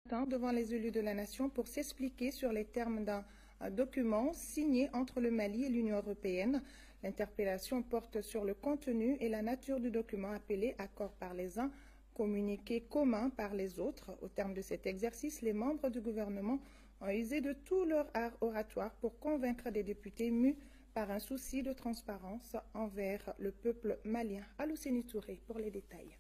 Devant les élus de la nation pour s'expliquer sur les termes d'un document signé entre le Mali et l'Union européenne. L'interpellation porte sur le contenu et la nature du document appelé accord par les uns, communiqué commun par les autres. Au terme de cet exercice, les membres du gouvernement ont usé de tout leur art oratoire pour convaincre des députés mus par un souci de transparence envers le peuple malien. Alouseni Touré pour les détails.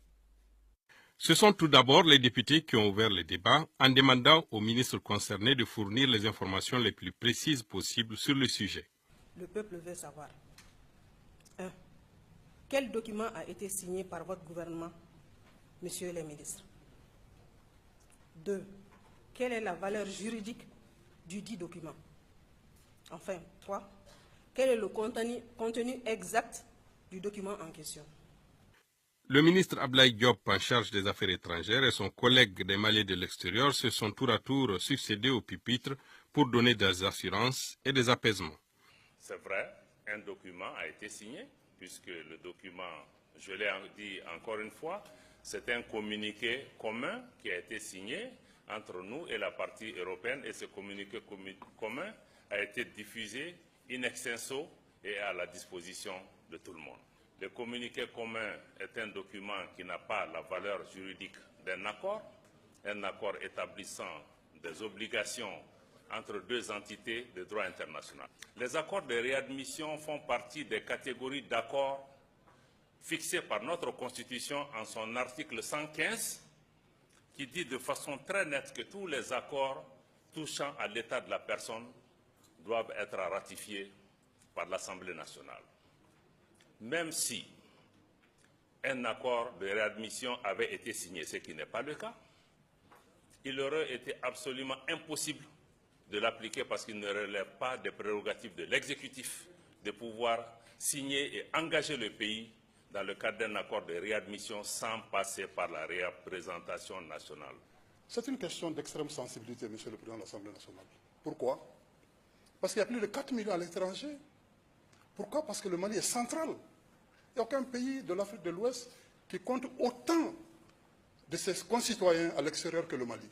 Ce sont tout d'abord les députés qui ont ouvert le débat en demandant aux ministres concernés de fournir les informations les plus précises possibles sur le sujet. Le peuple veut savoir 1. Quel document a été signé par votre gouvernement, messieurs les ministres? 2. Quelle est la valeur juridique du dit document? Enfin, 3. Quel est le contenu exact du document en question? Le ministre Ablaye Diop, en charge des affaires étrangères, et son collègue des Maliens de l'extérieur se sont tour à tour succédés au pupitre pour donner des assurances et des apaisements. C'est vrai, un document a été signé, puisque le document, je l'ai dit encore une fois, c'est un communiqué commun qui a été signé entre nous et la partie européenne, et ce communiqué commun a été diffusé in extenso et à la disposition de tout le monde. Le communiqué commun est un document qui n'a pas la valeur juridique d'un accord, un accord établissant des obligations entre deux entités de droit international. Les accords de réadmission font partie des catégories d'accords fixées par notre Constitution en son article 115, qui dit de façon très nette que tous les accords touchant à l'état de la personne doivent être ratifiés par l'Assemblée nationale. Même si un accord de réadmission avait été signé, ce qui n'est pas le cas, il aurait été absolument impossible de l'appliquer parce qu'il ne relève pas des prérogatives de l'exécutif de pouvoir signer et engager le pays dans le cadre d'un accord de réadmission sans passer par la représentation nationale. C'est une question d'extrême sensibilité, Monsieur le Président de l'Assemblée nationale. Pourquoi? Parce qu'il y a plus de 4 millions à l'étranger. Pourquoi? Parce que le Mali est central. Il n'y a aucun pays de l'Afrique de l'Ouest qui compte autant de ses concitoyens à l'extérieur que le Mali.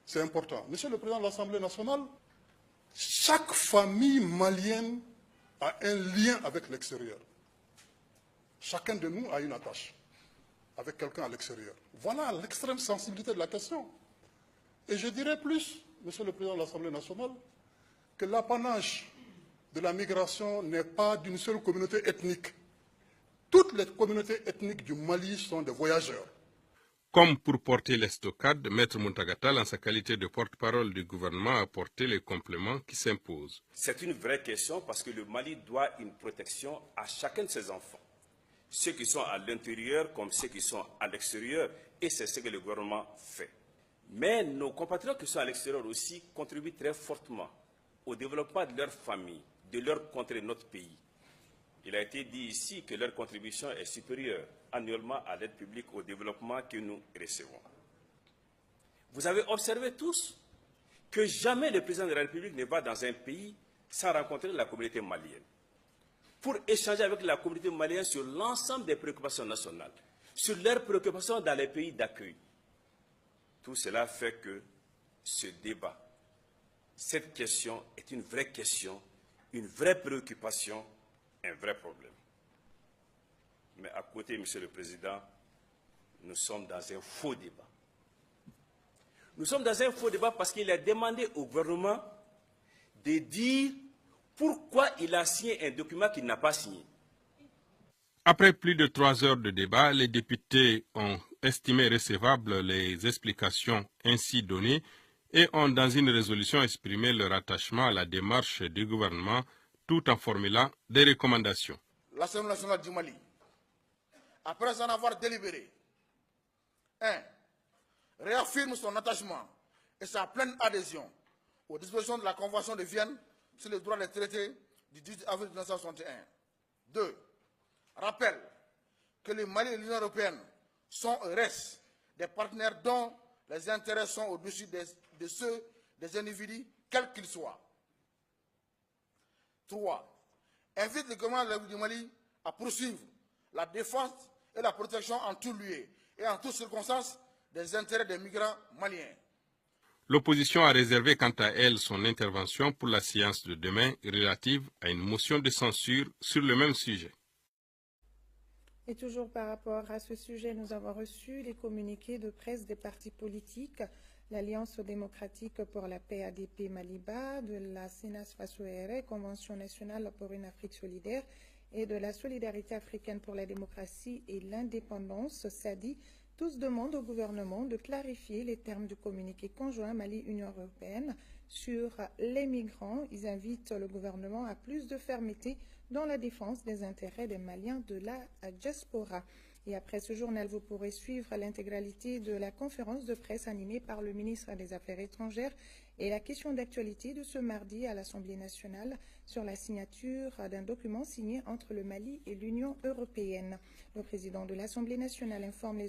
C'est important. Monsieur le Président de l'Assemblée nationale, chaque famille malienne a un lien avec l'extérieur. Chacun de nous a une attache avec quelqu'un à l'extérieur. Voilà l'extrême sensibilité de la question. Et je dirais plus, Monsieur le Président de l'Assemblée nationale, que l'apanage de la migration n'est pas d'une seule communauté ethnique. Toutes les communautés ethniques du Mali sont des voyageurs. Comme pour porter l'estocade, Maître Muntagatal, en sa qualité de porte-parole du gouvernement, a apporté les compléments qui s'imposent. C'est une vraie question parce que le Mali doit une protection à chacun de ses enfants. Ceux qui sont à l'intérieur comme ceux qui sont à l'extérieur, et c'est ce que le gouvernement fait. Mais nos compatriotes qui sont à l'extérieur aussi contribuent très fortement au développement de leur famille, de leur contrée, notre pays. Il a été dit ici que leur contribution est supérieure annuellement à l'aide publique au développement que nous recevons. Vous avez observé tous que jamais le président de la République ne va dans un pays sans rencontrer la communauté malienne, pour échanger avec la communauté malienne sur l'ensemble des préoccupations nationales, sur leurs préoccupations dans les pays d'accueil. Tout cela fait que ce débat, cette question est une vraie préoccupation, un vrai problème. Mais à côté, Monsieur le Président, nous sommes dans un faux débat. Nous sommes dans un faux débat parce qu'il a demandé au gouvernement de dire pourquoi il a signé un document qu'il n'a pas signé. Après plus de 3 heures de débat, les députés ont estimé recevables les explications ainsi données et ont, dans une résolution, exprimé leur attachement à la démarche du gouvernement tout en formulant des recommandations. L'Assemblée nationale du Mali, après en avoir délibéré, 1. Réaffirme son attachement et sa pleine adhésion aux dispositions de la Convention de Vienne sur les droits des traités du 18 avril 1961. 2. Rappelle que le Mali et l'Union européenne sont et restent des partenaires dont les intérêts sont au-dessus de ceux des individus, quels qu'ils soient. 3. Invite le gouvernement du Mali à poursuivre la défense et la protection en tout lieu et en toutes circonstances des intérêts des migrants maliens. L'opposition a réservé quant à elle son intervention pour la séance de demain relative à une motion de censure sur le même sujet. Et toujours par rapport à ce sujet, nous avons reçu les communiqués de presse des partis politiques, l'Alliance démocratique pour la paix ADP Maliba, de la CENAS Fasoere, Convention nationale pour une Afrique solidaire, et de la Solidarité africaine pour la démocratie et l'indépendance, SADI. Tous demandent au gouvernement de clarifier les termes du communiqué conjoint Mali-Union européenne sur les migrants. Ils invitent le gouvernement à plus de fermeté dans la défense des intérêts des Maliens de la diaspora. Et après ce journal, vous pourrez suivre l'intégralité de la conférence de presse animée par le ministre des Affaires étrangères et la question d'actualité de ce mardi à l'Assemblée nationale sur la signature d'un document signé entre le Mali et l'Union européenne. Le président de l'Assemblée nationale informe les